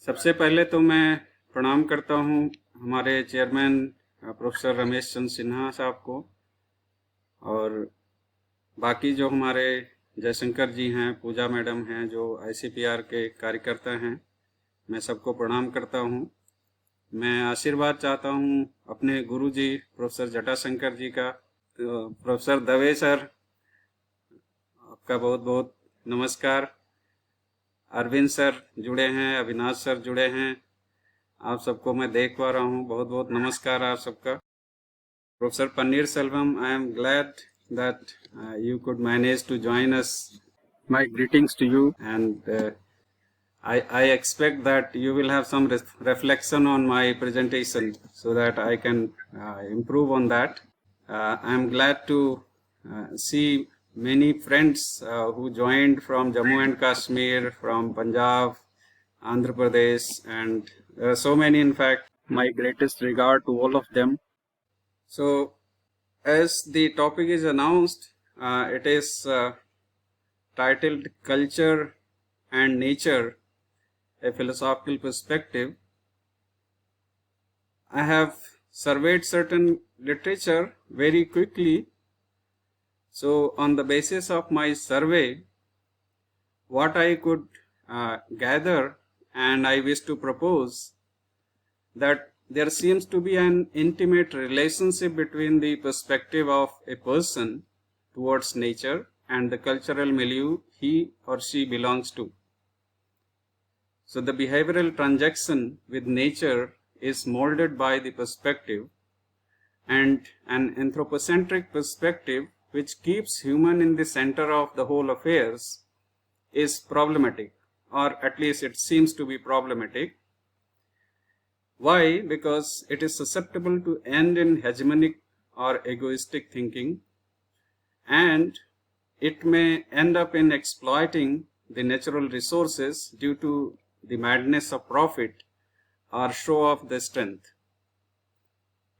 सबसे पहले तो मैं प्रणाम करता हूं हमारे चेयरमैन प्रोफेसर रमेश चंद्र सिन्हा साहब को, और बाकी जो हमारे जयशंकर जी हैं, पूजा मैडम हैं, जो आईसीपीआर के कार्यकर्ता हैं, मैं सबको प्रणाम करता हूं। मैं आशीर्वाद चाहता हूं अपने गुरु जी प्रोफेसर जटाशंकर जी का। तो प्रोफेसर दवे सर, आपका बहुत बहुत नमस्कार। अरविंद सर जुड़े हैं, अविनाश सर जुड़े हैं, आप सबको मैं देख पा रहा हूँ। बहुत बहुत नमस्कार आप सबका। Professor Panneer Selvam, I am glad that you could manage to join us. My greetings to you, and I expect that you will have some reflection on my presentation so that I can improve on that. I am glad to see many friends who joined from Jammu and Kashmir, from Punjab, Andhra Pradesh, and so many, in fact. My greatest regard to all of them. So, as the topic is announced, it is titled Culture and Nature, a Philosophical Perspective. I have surveyed certain literature very quickly. So on the basis of my survey, what I could gather, and I wish to propose, that there seems to be an intimate relationship between the perspective of a person towards nature and the cultural milieu he or she belongs to. So the behavioral transaction with nature is molded by the perspective, and an anthropocentric perspective which keeps human in the center of the whole affairs is problematic, or at least it seems to be problematic. Why? Because it is susceptible to end in hegemonic or egoistic thinking, and it may end up in exploiting the natural resources due to the madness of profit or show of the strength.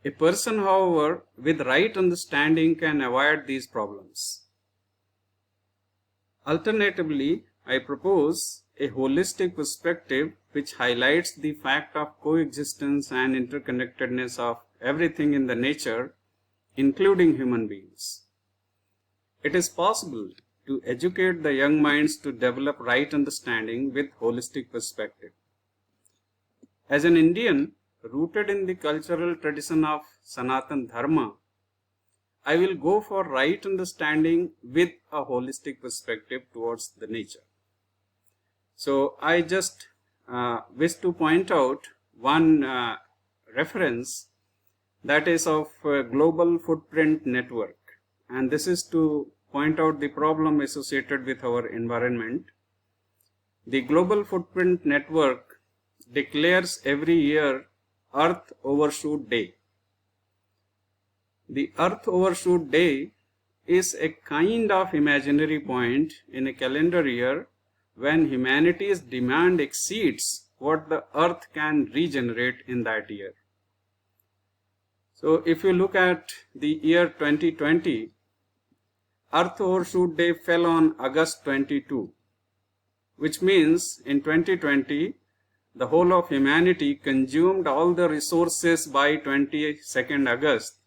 A person, however, with right understanding can avoid these problems. Alternatively, I propose a holistic perspective which highlights the fact of coexistence and interconnectedness of everything in the nature, including human beings. It is possible to educate the young minds to develop right understanding with holistic perspective. As an Indian rooted in the cultural tradition of Sanatan Dharma, I will go for right understanding with a holistic perspective towards the nature. So I just wish to point out one reference, that is of Global Footprint Network, and this is to point out the problem associated with our environment. The Global Footprint Network declares every year Earth Overshoot Day. The Earth Overshoot Day is a kind of imaginary point in a calendar year when humanity's demand exceeds what the Earth can regenerate in that year. So if you look at the year 2020, Earth Overshoot Day fell on August 22, which means in 2020, the whole of humanity consumed all the resources by 22nd August.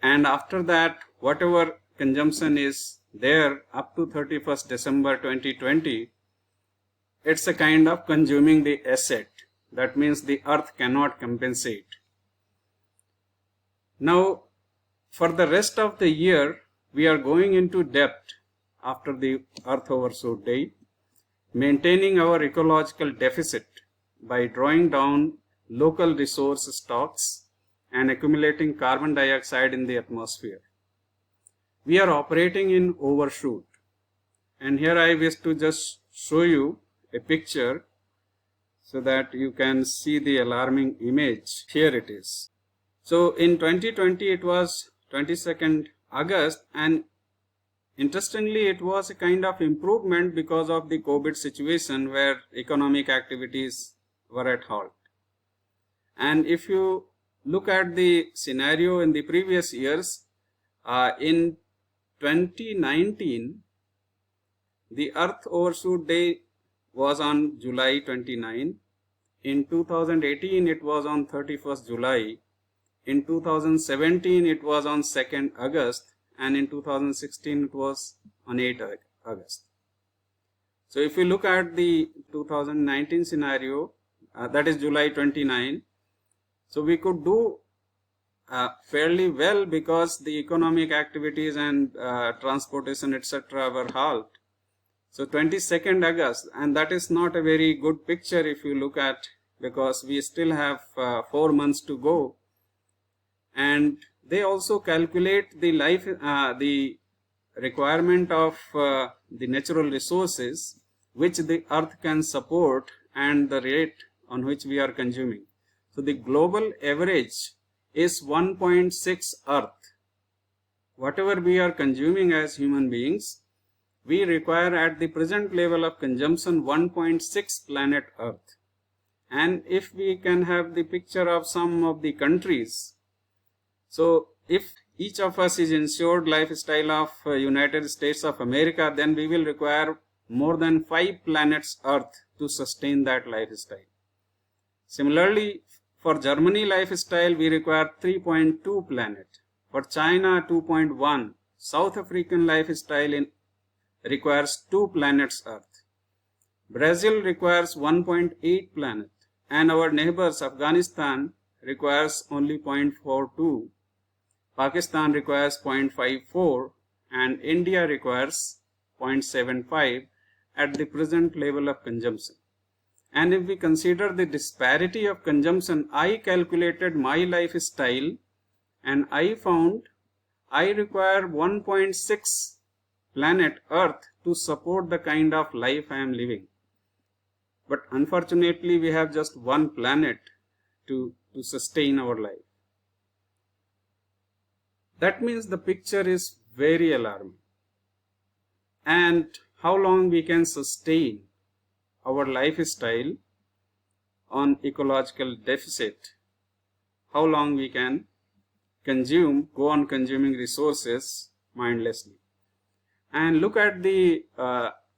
And after that, whatever consumption is there up to 31st December 2020, it's a kind of consuming the asset. That means the earth cannot compensate. Now, for the rest of the year, we are going into debt after the Earth Overshoot Day, maintaining our ecological deficit by drawing down local resource stocks and accumulating carbon dioxide in the atmosphere. We are operating in overshoot. And here I wish to just show you a picture so that you can see the alarming image. Here it is. So in 2020 it was 22nd August, and interestingly it was a kind of improvement because of the COVID situation where economic activities were at halt. And if you look at the scenario in the previous years, in 2019 the Earth Overshoot Day was on July 29, In 2018 it was on 31st July, in 2017 it was on 2nd August, and in 2016 it was on 8th August. So if we look at the 2019 scenario, that is July 29, so we could do fairly well because the economic activities and transportation etc. were halted. So 22nd August, and that is not a very good picture if you look at, because we still have 4 months to go. And they also calculate the life, the requirement of the natural resources which the earth can support and the rate on which we are consuming. So the global average is 1.6 earth. Whatever we are consuming as human beings, we require at the present level of consumption 1.6 planet earth. And if we can have the picture of some of the countries, so if each of us is ensured lifestyle of United States of America, then we will require more than 5 planets earth to sustain that lifestyle. Similarly, for Germany lifestyle, we require 3.2 planet. For China, 2.1. South African lifestyle requires 2 planets earth. Brazil requires 1.8 planet. And our neighbors, Afghanistan, requires only 0.42. Pakistan requires 0.54 and India requires 0.75 at the present level of consumption. And if we consider the disparity of consumption, I calculated my lifestyle and I found I require 1.6 planet Earth to support the kind of life I am living. But unfortunately, we have just one planet to sustain our life. That means the picture is very alarming. And how long we can sustain our lifestyle on ecological deficit, how long we can go on consuming resources mindlessly. And look at the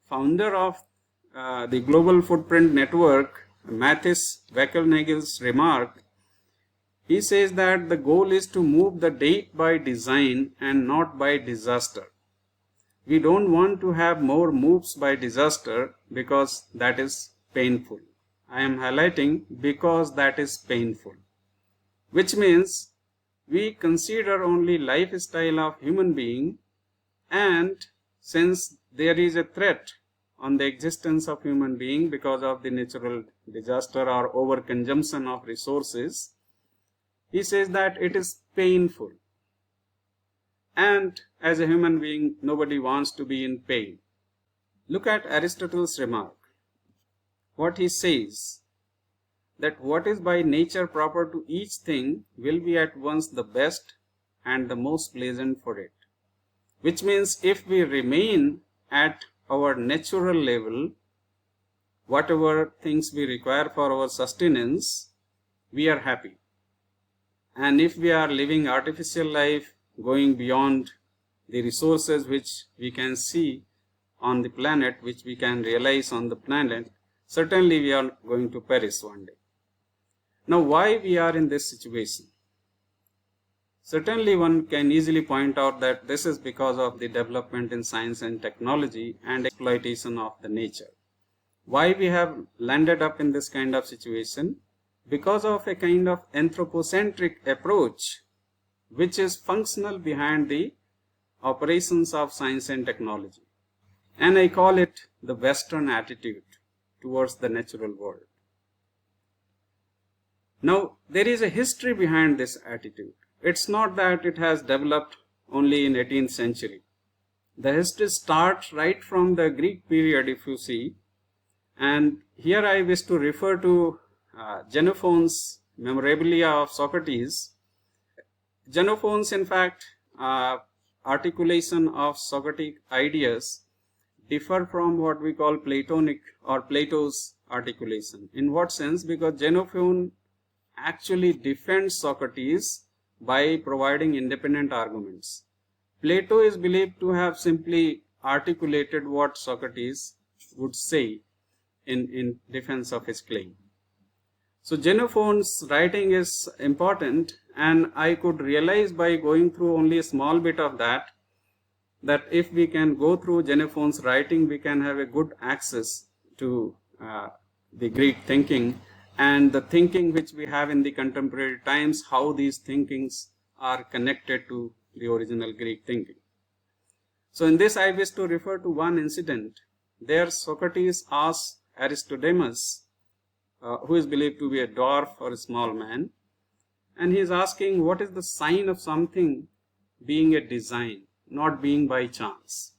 founder of the Global Footprint Network, Mathis Wackernagel's remark. He says that the goal is to move the date by design and not by disaster. We don't want to have more moves by disaster because that is painful. I am highlighting because that is painful. Which means we consider only lifestyle of human being, and since there is a threat on the existence of human being because of the natural disaster or overconsumption of resources, he says that it is painful. And as a human being, nobody wants to be in pain. Look at Aristotle's remark. What he says, that what is by nature proper to each thing will be at once the best and the most pleasant for it. Which means if we remain at our natural level, whatever things we require for our sustenance, we are happy. And if we are living artificial life, going beyond the resources which we can see on the planet, which we can realize on the planet, certainly we are going to perish one day. Now, why we are in this situation? Certainly one can easily point out that this is because of the development in science and technology and exploitation of the nature. Why we have landed up in this kind of situation? Because of a kind of anthropocentric approach which is functional behind the operations of science and technology. And I call it the Western attitude towards the natural world. Now, there is a history behind this attitude. It's not that it has developed only in 18th century. The history starts right from the Greek period, if you see. And here I wish to refer to Xenophon's Memorabilia of Socrates. Xenophon's, in fact, articulation of Socratic ideas differ from what we call Platonic or Plato's articulation. In what sense? Because Xenophon actually defends Socrates by providing independent arguments. Plato is believed to have simply articulated what Socrates would say in defense of his claim. So Xenophon's writing is important, and I could realize by going through only a small bit of that if we can go through Xenophon's writing, we can have a good access to the Greek thinking and the thinking which we have in the contemporary times, how these thinkings are connected to the original Greek thinking. So in this I wish to refer to one incident. There Socrates asks Aristodemus, who is believed to be a dwarf or a small man, and he is asking what is the sign of something being a design, not being by chance.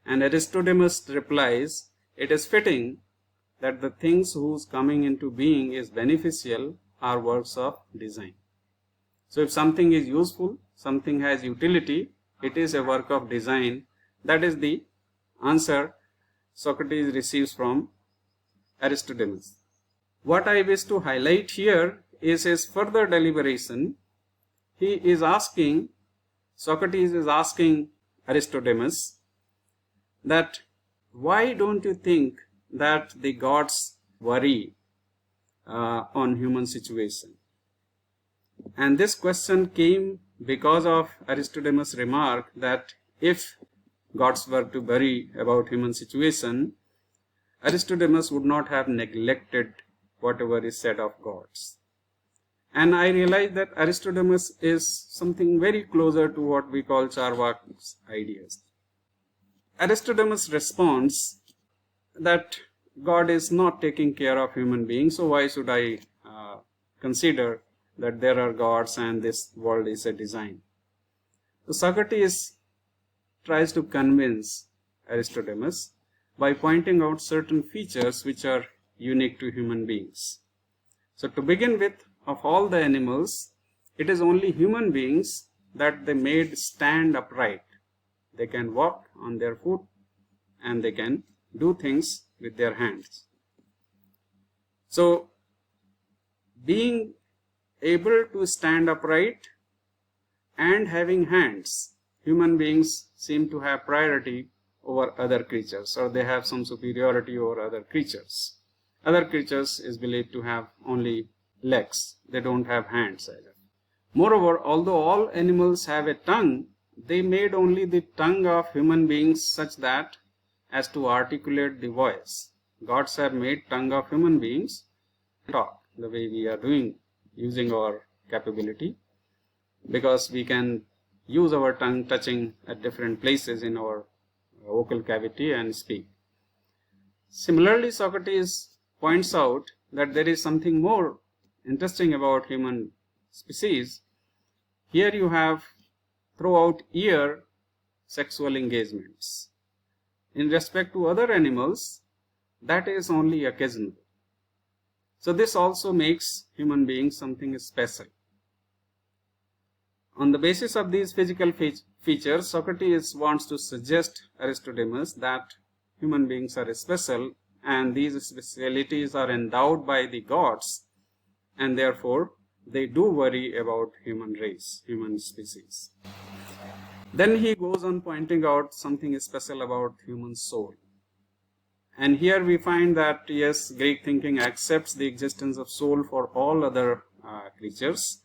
And Aristodemus replies, it is fitting that the things whose coming into being is beneficial are works of design. So if something is useful, something has utility, it is a work of design. That is the answer Socrates receives from Aristodemus. What I wish to highlight here is his further deliberation. Socrates is asking Aristodemus that why don't you think that the gods worry on human situation? And this question came because of Aristodemus' remark that if gods were to worry about human situation, Aristodemus would not have neglected whatever is said of gods. And I realized that Aristodemus is something very closer to what we call Charvak's ideas. Aristodemus responds that God is not taking care of human beings, so why should I consider that there are gods and this world is a design? So Socrates tries to convince Aristodemus by pointing out certain features which are unique to human beings. So to begin with, of all the animals, it is only human beings that they made stand upright. They can walk on their foot and they can do things with their hands. So being able to stand upright and having hands, human beings seem to have priority over other creatures, or they have some superiority over other creatures. Other creatures is believed to have only legs, they don't have hands either. Moreover, although all animals have a tongue, they made only the tongue of human beings such that as to articulate the voice. Gods have made tongue of human beings talk the way we are doing, using our capability, because we can use our tongue touching at different places in our vocal cavity and speak. Similarly, Socrates points out that there is something more interesting about human species. Here you have throughout year sexual engagements. In respect to other animals, that is only occasional. So this also makes human beings something special. On the basis of these physical features, Socrates wants to suggest Aristodemus that human beings are special and these specialities are endowed by the gods, and therefore they do worry about human race, human species. Then he goes on pointing out something special about human soul. And here we find that yes, Greek thinking accepts the existence of soul for all other creatures,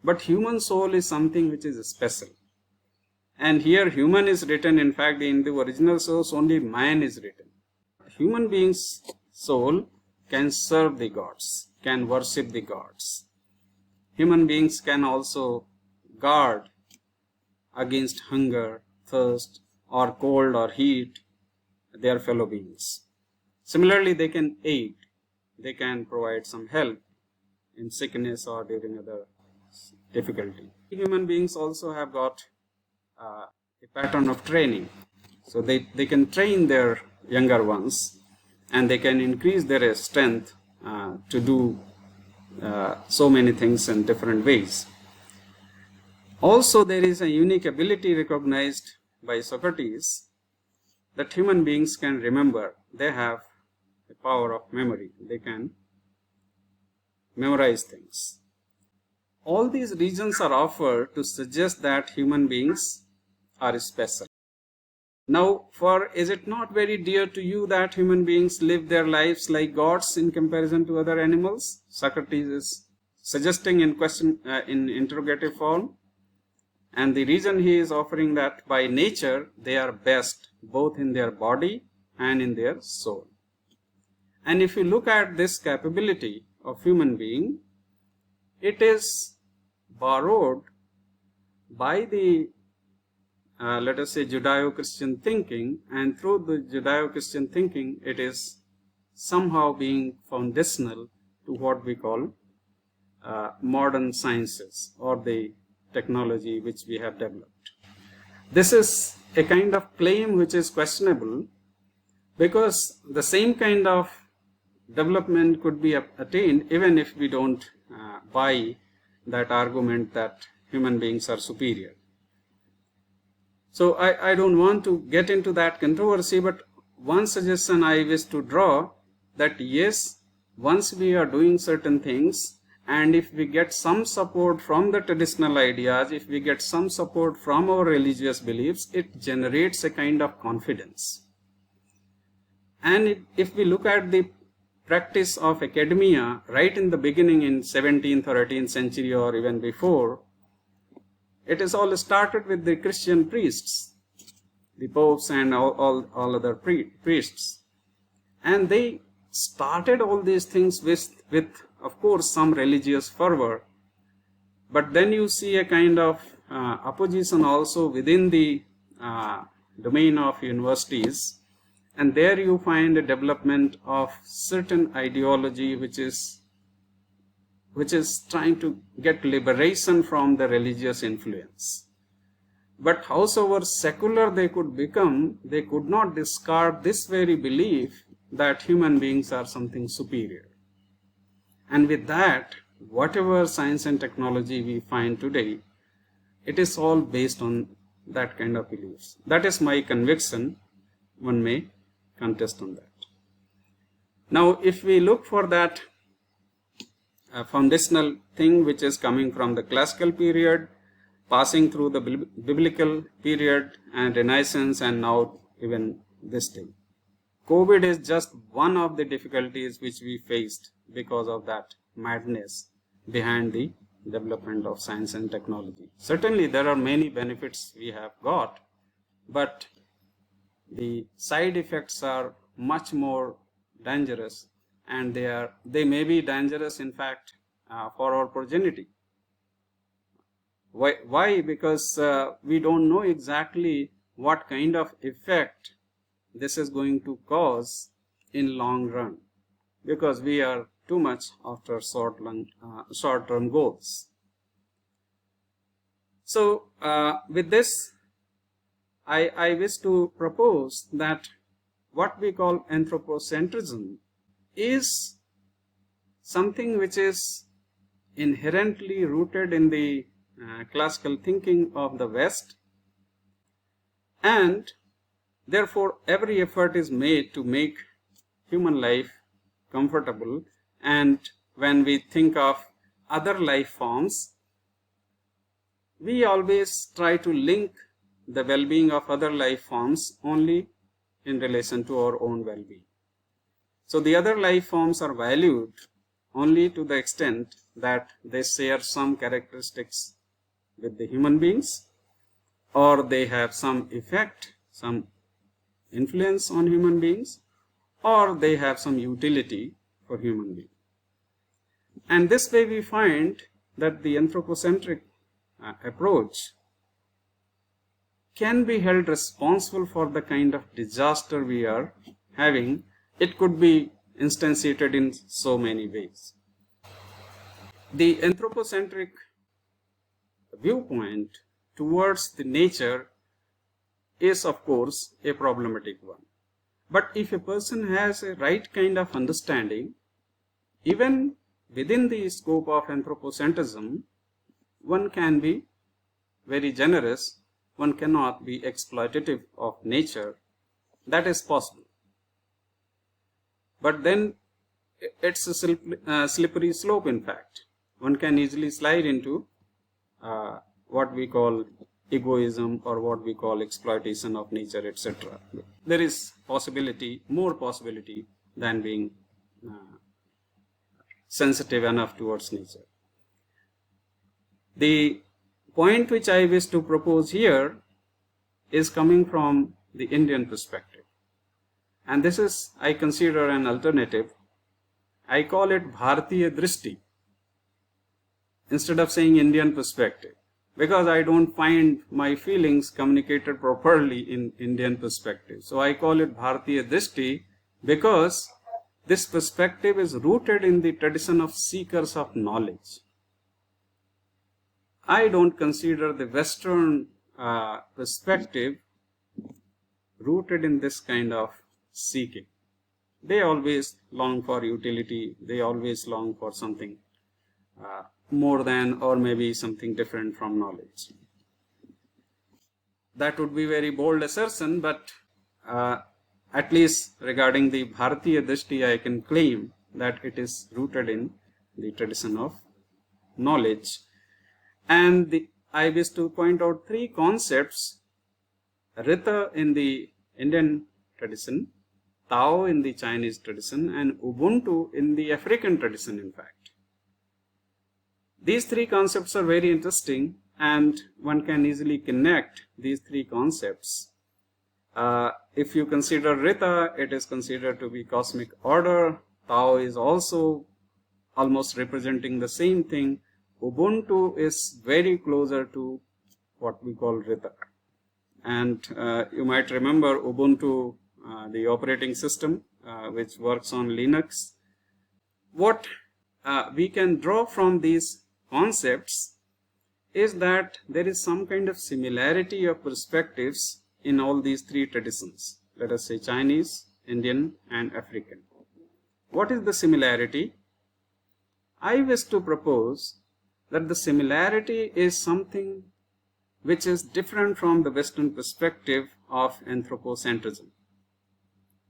but human soul is something which is special. And here human is written, in fact in the original source only man is written. Human being's soul can serve the gods, can worship the gods. Human beings can also guard against hunger, thirst, or cold or heat their fellow beings. Similarly, they can aid, they can provide some help in sickness or during other difficulty. Human beings also have got a pattern of training. So they can train their younger ones and they can increase their strength to do so many things in different ways. Also, there is a unique ability recognized by Socrates that human beings can remember. They have the power of memory. They can memorize things. All these reasons are offered to suggest that human beings are special. Now, for is it not very dear to you that human beings live their lives like gods in comparison to other animals? Socrates is suggesting in interrogative form, and the reason he is offering that by nature they are best both in their body and in their soul. And if you look at this capability of human being, it is borrowed by the let us say Judeo-Christian thinking, and through the Judeo-Christian thinking it is somehow being foundational to what we call modern sciences or the technology which we have developed. This is a kind of claim which is questionable, because the same kind of development could be attained even if we don't buy that argument that human beings are superior. So I don't want to get into that controversy, but one suggestion I wish to draw, that yes, once we are doing certain things, and if we get some support from the traditional ideas, if we get some support from our religious beliefs, it generates a kind of confidence. And if we look at the practice of academia right in the beginning in 17th or 18th century or even before, it is all started with the Christian priests, the popes and all other priests. And they started all these things with of course some religious fervor. But then you see a kind of opposition also within the domain of universities. And there you find a development of certain ideology which is trying to get liberation from the religious influence. But howsoever secular they could become, they could not discard this very belief that human beings are something superior. And with that, whatever science and technology we find today, it is all based on that kind of beliefs. That is my conviction. One may contest on that. Now, if we look for that foundational thing which is coming from the classical period, passing through the biblical period and Renaissance, and now even this day. COVID is just one of the difficulties which we faced because of that madness behind the development of science and technology. Certainly there are many benefits we have got, but the side effects are much more dangerous, and they may be dangerous in fact for our progeny. Why? Because we don't know exactly what kind of effect this is going to cause in long run, because we are too much after short-term goals. So with this, I wish to propose that what we call anthropocentrism is something which is inherently rooted in the classical thinking of the West, and therefore every effort is made to make human life comfortable. And when we think of other life forms, we always try to link the well-being of other life forms only in relation to our own well-being. So the other life forms are valued only to the extent that they share some characteristics with the human beings, or they have some effect, some influence on human beings, or they have some utility for human beings. And this way we find that the anthropocentric approach can be held responsible for the kind of disaster we are having. It could be instantiated in so many ways. The anthropocentric viewpoint towards the nature is of course a problematic one. But if a person has a right kind of understanding, even within the scope of anthropocentrism, one can be very generous, one cannot be exploitative of nature. That is possible. But then it's a slippery slope in fact. One can easily slide into what we call egoism or what we call exploitation of nature, etc. There is possibility, more possibility than being sensitive enough towards nature. The point which I wish to propose here is coming from the Indian perspective. And this is, I consider, an alternative. I call it Bharatiya Drishti instead of saying Indian perspective, because I don't find my feelings communicated properly in Indian perspective. So I call it Bharatiya Drishti because this perspective is rooted in the tradition of seekers of knowledge. I don't consider the Western perspective rooted in this kind of seeking. They always long for utility, they always long for something more than or maybe something different from knowledge. That would be very bold assertion, but at least regarding the Bharatiya Drishti, I can claim that it is rooted in the tradition of knowledge. And I wish to point out three concepts: Rita in the Indian tradition, Tao in the Chinese tradition, and Ubuntu in the African tradition, in fact. These three concepts are very interesting, and one can easily connect these three concepts. If you consider Rita, it is considered to be cosmic order. Tao is also almost representing the same thing. Ubuntu is very closer to what we call Rita. And you might remember Ubuntu, the operating system, which works on Linux. What we can draw from these concepts is that there is some kind of similarity of perspectives in all these three traditions. Let us say Chinese, Indian, and African. What is the similarity? I wish to propose that the similarity is something which is different from the Western perspective of anthropocentrism.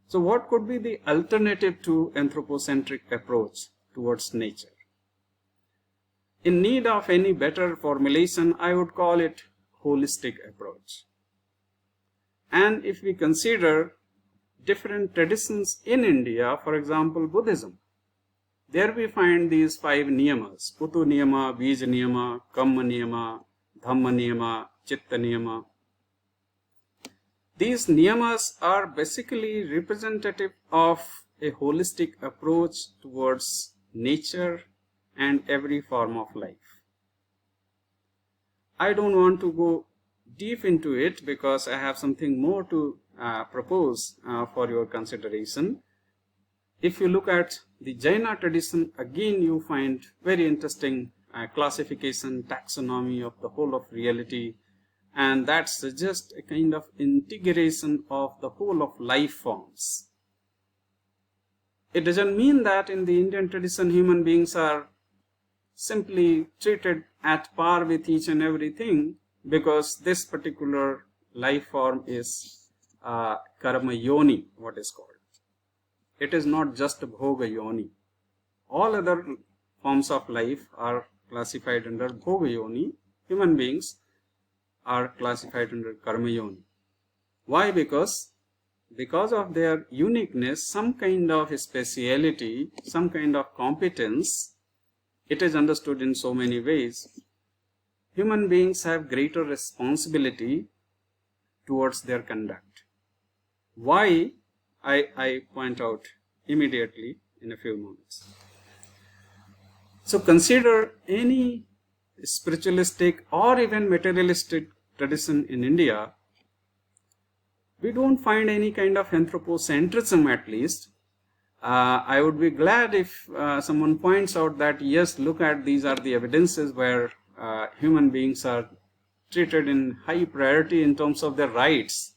So what could be the alternative to anthropocentric approach towards nature? In need of any better formulation, I would call it holistic approach. And if we consider different traditions in India, for example, Buddhism, there we find these 5 niyamas: Putu niyama, Bija niyama, Kamma niyama, Dhamma niyama, Chitta niyama. These niyamas are basically representative of a holistic approach towards nature and every form of life. I don't want to go deep into it because I have something more to propose for your consideration. If you look at the Jaina tradition, again you find very interesting classification, taxonomy of the whole of reality, and that suggests a kind of integration of the whole of life forms. It doesn't mean that in the Indian tradition human beings are simply treated at par with each and everything because this particular life form is karma yoni, what is called. It is not just bhoga yoni. All other forms of life are classified under bhoga yoni. Human beings are classified under karma yoni. Why? Because of their uniqueness, some kind of speciality, some kind of competence, it is understood in so many ways. Human beings have greater responsibility towards their conduct. Why? I point out immediately in a few moments. So consider any spiritualistic or even materialistic tradition in India. We don't find any kind of anthropocentrism, at least. I would be glad if someone points out that yes, look at, these are the evidences where human beings are treated in high priority in terms of their rights.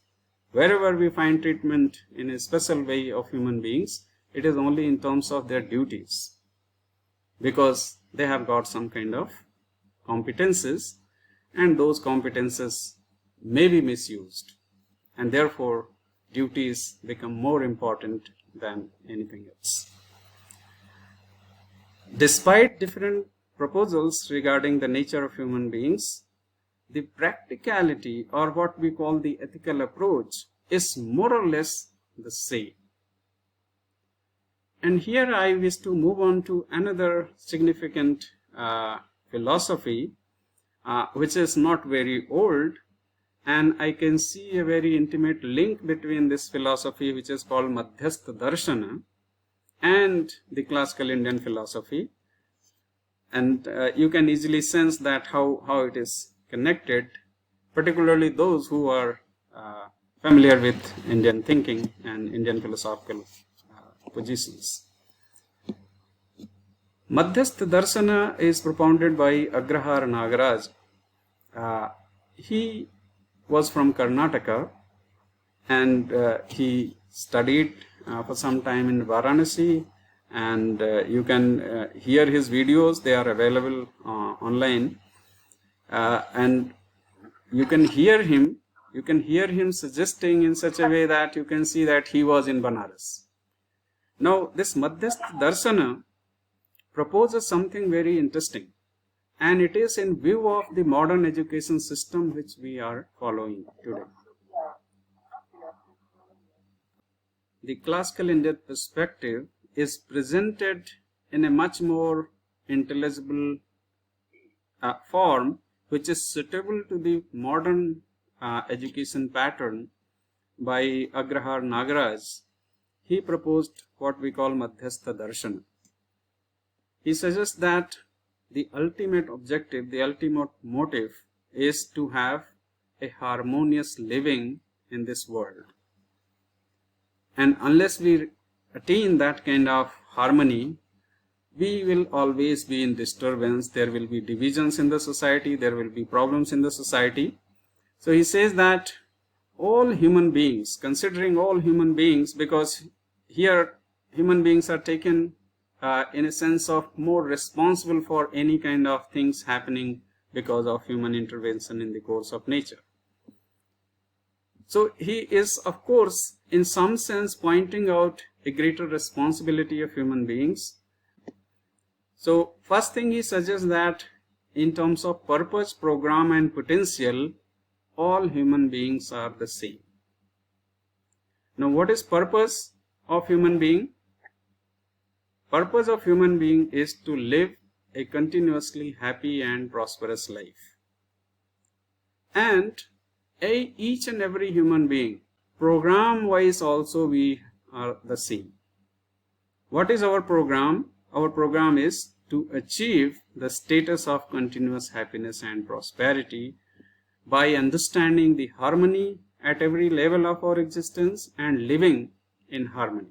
Wherever we find treatment in a special way of human beings, it is only in terms of their duties, because they have got some kind of competences, and those competences may be misused, and therefore duties become more important than anything else. Despite different proposals regarding the nature of human beings, the practicality, or what we call the ethical approach, is more or less the same. And here I wish to move on to another significant philosophy, which is not very old, and I can see a very intimate link between this philosophy, which is called Madhyastha Darshana, and the classical Indian philosophy. And you can easily sense that how it is connected, particularly those who are familiar with Indian thinking and Indian philosophical positions. Madhyastha Darshana is propounded by Agrahar Nagaraj. He was from Karnataka, and he studied for some time in Varanasi, and you can hear his videos. They are available online, and you can hear him suggesting in such a way that you can see that he was in Banaras. Now this Madhyastha Darshana proposes something very interesting, and it is in view of the modern education system which we are following today. The classical Indian perspective is presented in a much more intelligible form, which is suitable to the modern education pattern by Agrahar Nagaraj. He proposed what we call Madhyastha Darshana. He suggests that the ultimate objective, the ultimate motive, is to have a harmonious living in this world. And unless we attain that kind of harmony, we will always be in disturbance. There will be divisions in the society, there will be problems in the society. So he says that all human beings, considering all human beings, because here human beings are taken in a sense of more responsible for any kind of things happening because of human intervention in the course of nature. So he is, of course, in some sense pointing out a greater responsibility of human beings. So first thing he suggests that in terms of purpose, program and potential, all human beings are the same. Now what is purpose of human being? Purpose of human being is to live a continuously happy and prosperous life. And each and every human being, program wise also we are the same. What is our program? Our program is to achieve the status of continuous happiness and prosperity by understanding the harmony at every level of our existence and living in harmony.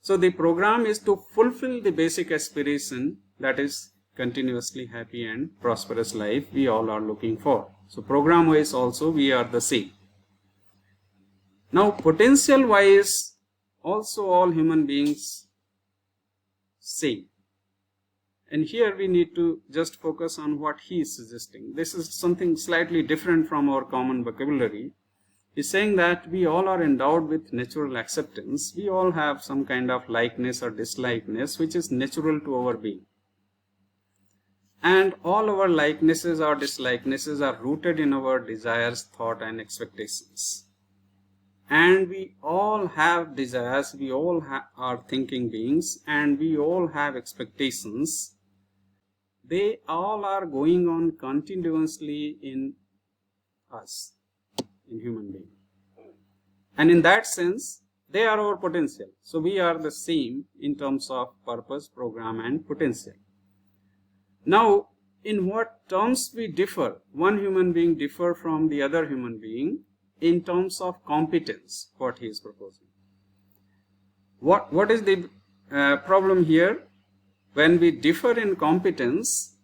So the program is to fulfill the basic aspiration, that is continuously happy and prosperous life we all are looking for. So program wise also we are the same. Now potential wise also all human beings same. And here we need to just focus on what he is suggesting. This is something slightly different from our common vocabulary. He's saying that we all are endowed with natural acceptance. We all have some kind of likeness or dislikeness which is natural to our being. And all our likenesses or dislikenesses are rooted in our desires, thought and expectations. And we all have desires, we all are thinking beings, and we all have expectations. They all are going on continuously in us, in human being. And in that sense, they are our potential. So we are the same in terms of purpose, program and potential. Now, in what terms we differ? One human being differ from the other human being in terms of competence, what he is proposing. What is the problem here? When we differ in competence,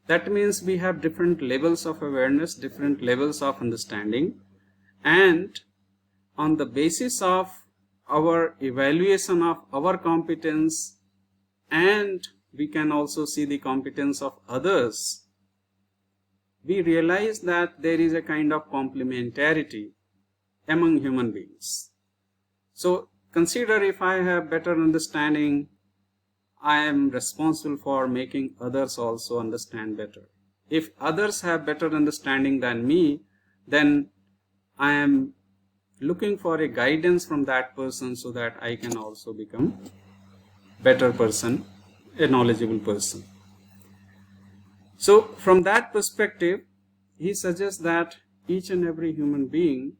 that means we have different levels of awareness, different levels of understanding, and on the basis of our evaluation of our competence, and we can also see the competence of others, we realize that there is a kind of complementarity among human beings. So consider, if I have better understanding, I am responsible for making others also understand better. if others have better understanding than me, then I am looking for a guidance from that person so that I can also become better person, a knowledgeable person. So from that perspective, he suggests that each and every human being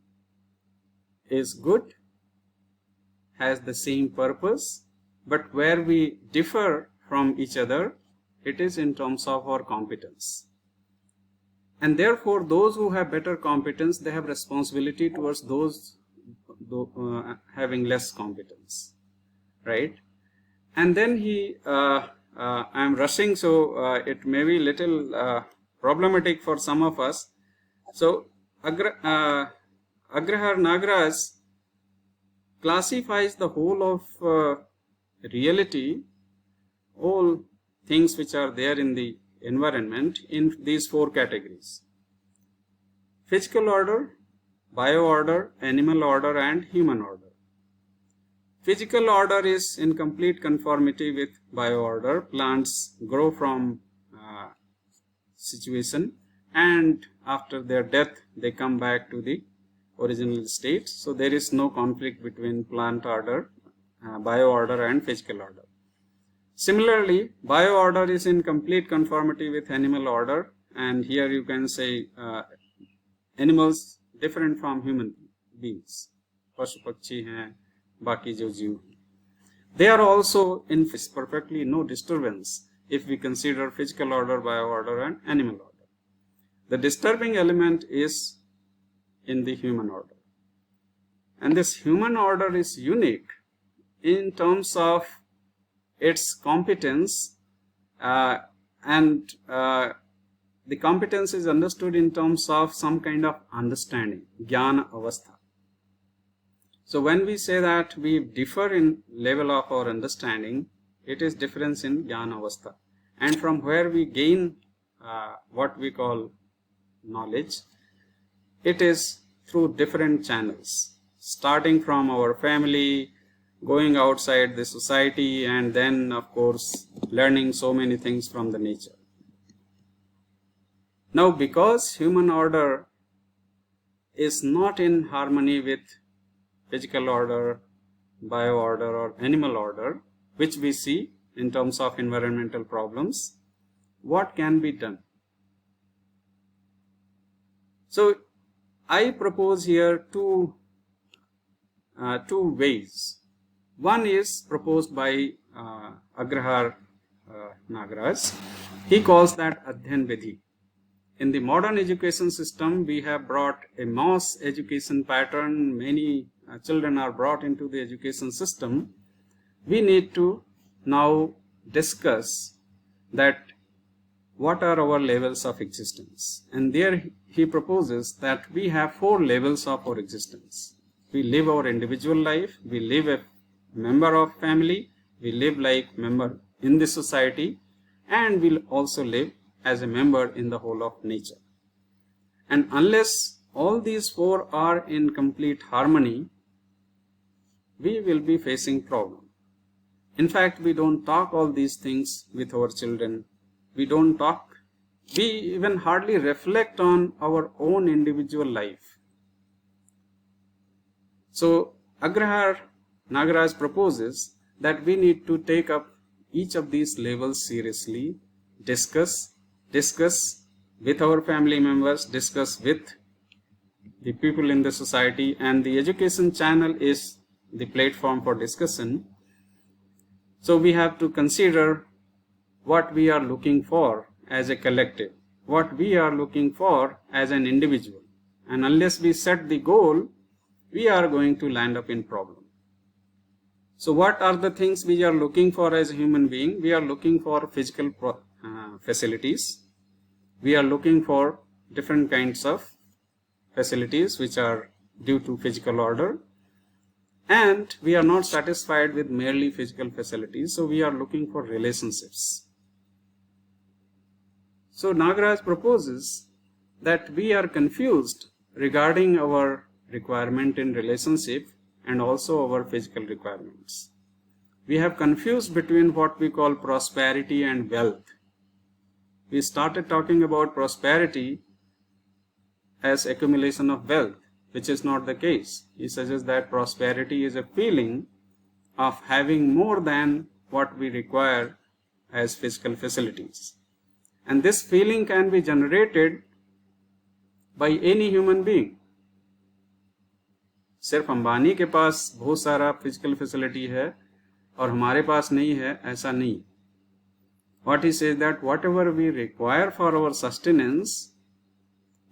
is good, has the same purpose, but where we differ from each other, it is in terms of our competence. And therefore, those who have better competence, they have responsibility towards those having less competence, right? And then I'm rushing, so it may be little problematic for some of us. So Agrahar Nagaraj classifies the whole of reality, all things which are there in the environment, in these four categories: physical order, bio order, animal order, and human order. Physical order is in complete conformity with bio order. Plants grow from situation, and after their death they come back to the original state. So there is no conflict between plant order, bio order, and physical order. Similarly, bio order is in complete conformity with animal order, and here you can say animals different from human beings. Pashu Pakshi hain, baki jo jeev. They are also in perfectly no disturbance if we consider physical order, bio order, and animal order. The disturbing element is in the human order. And this human order is unique in terms of its competence, and the competence is understood in terms of some kind of understanding, jnana avastha. So when we say that we differ in level of our understanding, it is difference in jnana avastha. And from where we gain what we call knowledge, it is through different channels, starting from our family, going outside the society, and then of course learning so many things from the nature. Now, because human order is not in harmony with physical order, bio order, or animal order, which we see in terms of environmental problems, what can be done? So I propose here two ways. One is proposed by Agrahar Nagaraj. He calls that Adhyan Vidhi. In the modern education system, we have brought a mass education pattern. Many children are brought into the education system. We need to now discuss that what are our levels of existence. And there he proposes that we have 4 levels of our existence. We live our individual life, we live a member of family, we live like member in the society, and we'll also live as a member in the whole of nature. And unless all these 4 are in complete harmony, we will be facing problem. In fact, we don't talk all these things with our children. We don't talk, we even hardly reflect on our own individual life. So Agrahar Nagaraj proposes that we need to take up each of these levels seriously, discuss with our family members, discuss with the people in the society, and the education channel is the platform for discussion. So we have to consider what we are looking for as a collective, what we are looking for as an individual. And unless we set the goal, we are going to land up in problem. So what are the things we are looking for as a human being? We are looking for physical facilities. We are looking for different kinds of facilities which are due to physical order. And we are not satisfied with merely physical facilities, so we are looking for relationships. So Nagaraj proposes that we are confused regarding our requirement in relationship and also our physical requirements. We have confused between what we call prosperity and wealth. we started talking about prosperity as accumulation of wealth, which is not the case. He suggests that prosperity is a feeling of having more than what we require as physical facilities. And this feeling can be generated by any human being. सिर्फ अंबानी के पास बहुत सारा physical facility है और हमारे पास नहीं है, ऐसा नहीं. What he says that whatever we require for our sustenance,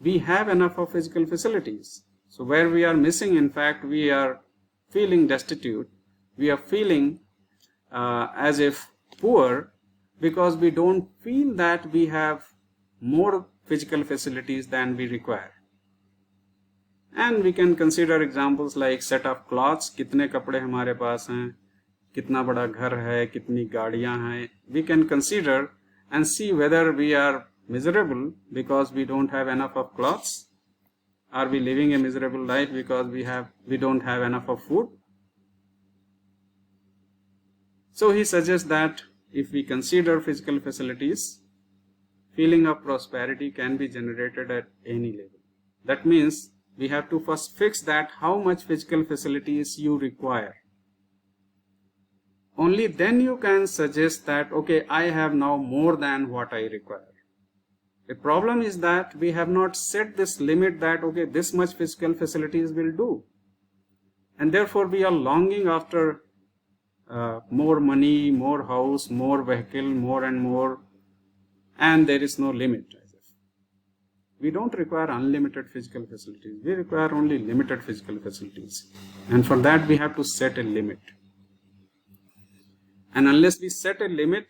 we have enough of physical facilities. So where we are missing, in fact, we are feeling destitute, we are feeling as if poor, because we don't feel that we have more physical facilities than we require. And we can consider examples like set of clothes, कितने कपड़े हमारे पास हैं, कितना बड़ा घर है, कितनी गाड़ियां हैं. We can consider and see whether we are miserable because we don't have enough of clothes. Are we living a miserable life because we don't have enough of food? So he suggests that if we consider physical facilities, feeling of prosperity can be generated at any level. That means we have to first fix that how much physical facilities you require. Only then you can suggest that, okay, I have now more than what I require. The problem is that we have not set this limit that, okay, this much physical facilities will do. And therefore we are longing after more money, more house, more vehicle, more and more, and there is no limit. We don't require unlimited physical facilities. We require only limited physical facilities. And for that we have to set a limit. And unless we set a limit,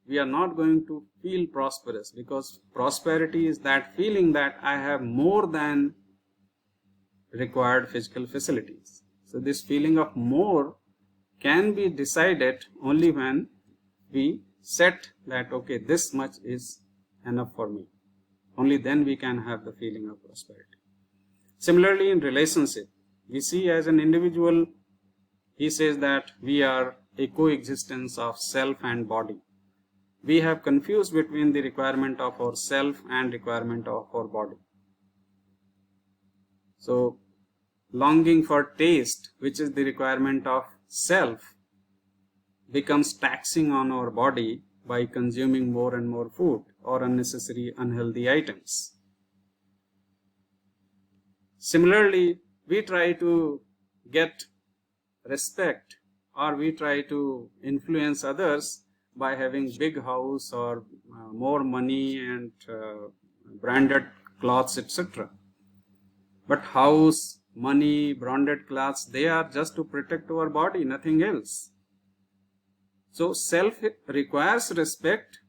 we are not going to feel prosperous, because prosperity is that feeling that I have more than required physical facilities. So this feeling of more can be decided only when we set that, okay, this much is enough for me. Only then we can have the feeling of prosperity. Similarly, in relationship, we see as an individual, he says that we are a coexistence of self and body. We have confused between the requirement of our self and requirement of our body. So, longing for taste, which is the requirement of self, becomes taxing on our body by consuming more and more food or unnecessary unhealthy items. Similarly, we try to get respect or we try to influence others by having big house or more money and branded clothes, etc. But house, money, branded clothes, they are just to protect our body, nothing else. So self requires respect,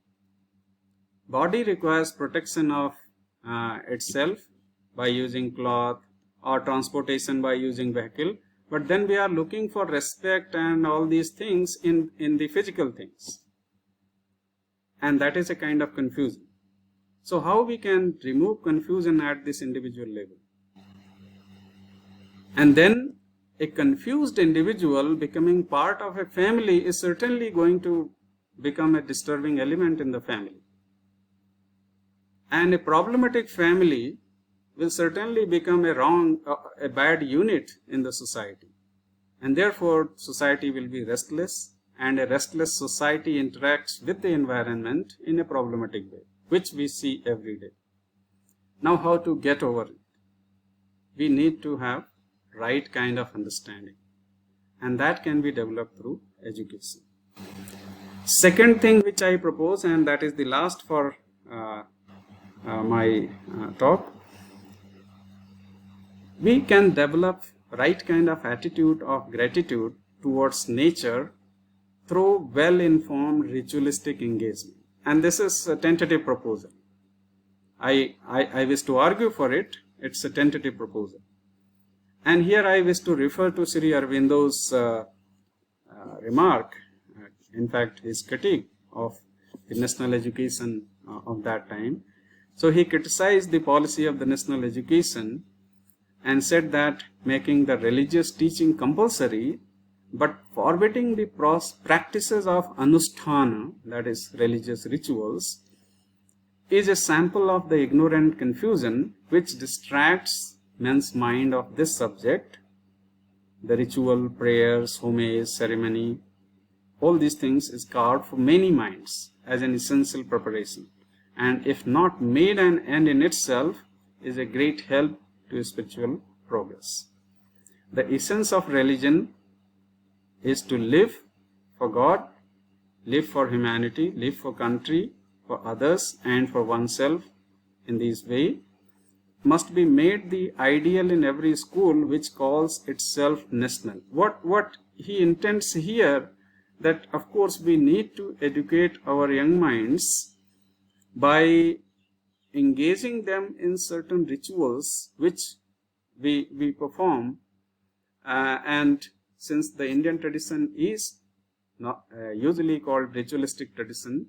body requires protection of itself by using cloth or transportation by using vehicle, but then we are looking for respect and all these things in the physical things. And that is a kind of confusion. So how we can remove confusion at this individual level? And then a confused individual becoming part of a family is certainly going to become a disturbing element in the family. And a problematic family will certainly become a bad unit in the society. And therefore, society will be restless, and a restless society interacts with the environment in a problematic way, which we see every day. Now, how to get over it? We need to have right kind of understanding, and that can be developed through education. Second thing which I propose, and that is the last for my talk, we can develop right kind of attitude of gratitude towards nature through well-informed ritualistic engagement. And this is a tentative proposal. I wish to argue for it. It's a tentative proposal. And here I wish to refer to Sri Aurobindo's remark, in fact his critique of the national education of that time. So he criticized the policy of the national education and said that making the religious teaching compulsory but forbidding the practices of anusthana, that is religious rituals, is a sample of the ignorant confusion which distracts men's mind of this subject. The ritual, prayers, homage, ceremony, all these things is carved for many minds as an essential preparation, and if not made an end in itself, is a great help to spiritual progress. The essence of religion is to live for God, live for humanity, live for country, for others, and for oneself. In this way must be made the ideal in every school which calls itself national. What he intends here, that of course we need to educate our young minds by engaging them in certain rituals which we perform, and since the Indian tradition is not, usually called ritualistic tradition,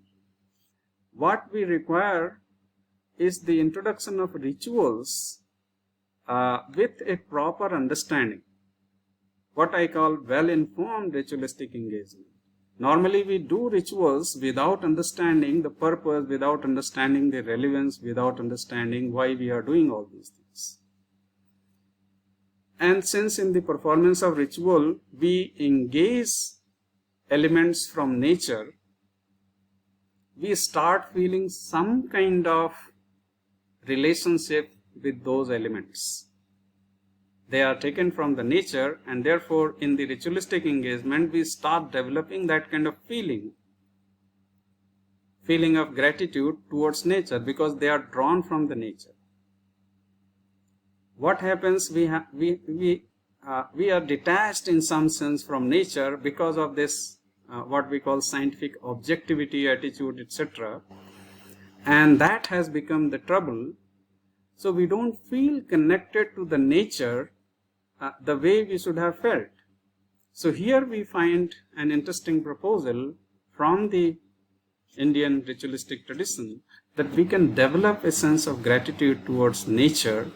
what we require is the introduction of rituals with a proper understanding, what I call well-informed ritualistic engagement. Normally we do rituals without understanding the purpose, without understanding the relevance, without understanding why we are doing all these things. And since in the performance of ritual we engage elements from nature, we start feeling some kind of relationship with those elements. They are taken from the nature, and therefore in the ritualistic engagement we start developing that kind of feeling of gratitude towards nature, because they are drawn from the nature. What happens, we are detached in some sense from nature because of this what we call scientific objectivity attitude, etc., and that has become the trouble. So we don't feel connected to the nature the way we should have felt. So here we find an interesting proposal from the Indian ritualistic tradition, that we can develop a sense of gratitude towards nature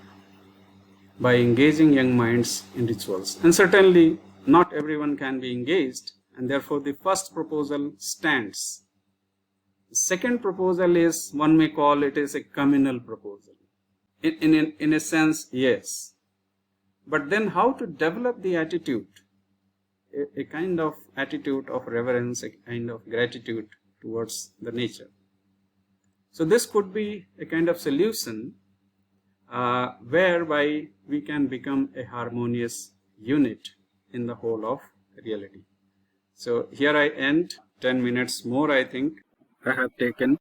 by engaging young minds in rituals. And certainly not everyone can be engaged, and therefore the first proposal stands. The second proposal is, one may call it as a communal proposal. In a sense, yes. But then how to develop the attitude, a kind of attitude of reverence, a kind of gratitude towards the nature. So this could be a kind of solution whereby we can become a harmonious unit in the whole of reality. So here I end. 10 minutes more I think I have taken.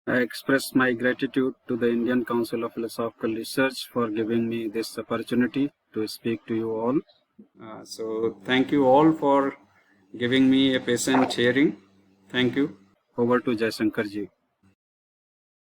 I express my gratitude to the Indian Council of Philosophical Research for giving me this opportunity to speak to you all. So thank you all for giving me a patient hearing. Thank you. Over to Jaisankar ji.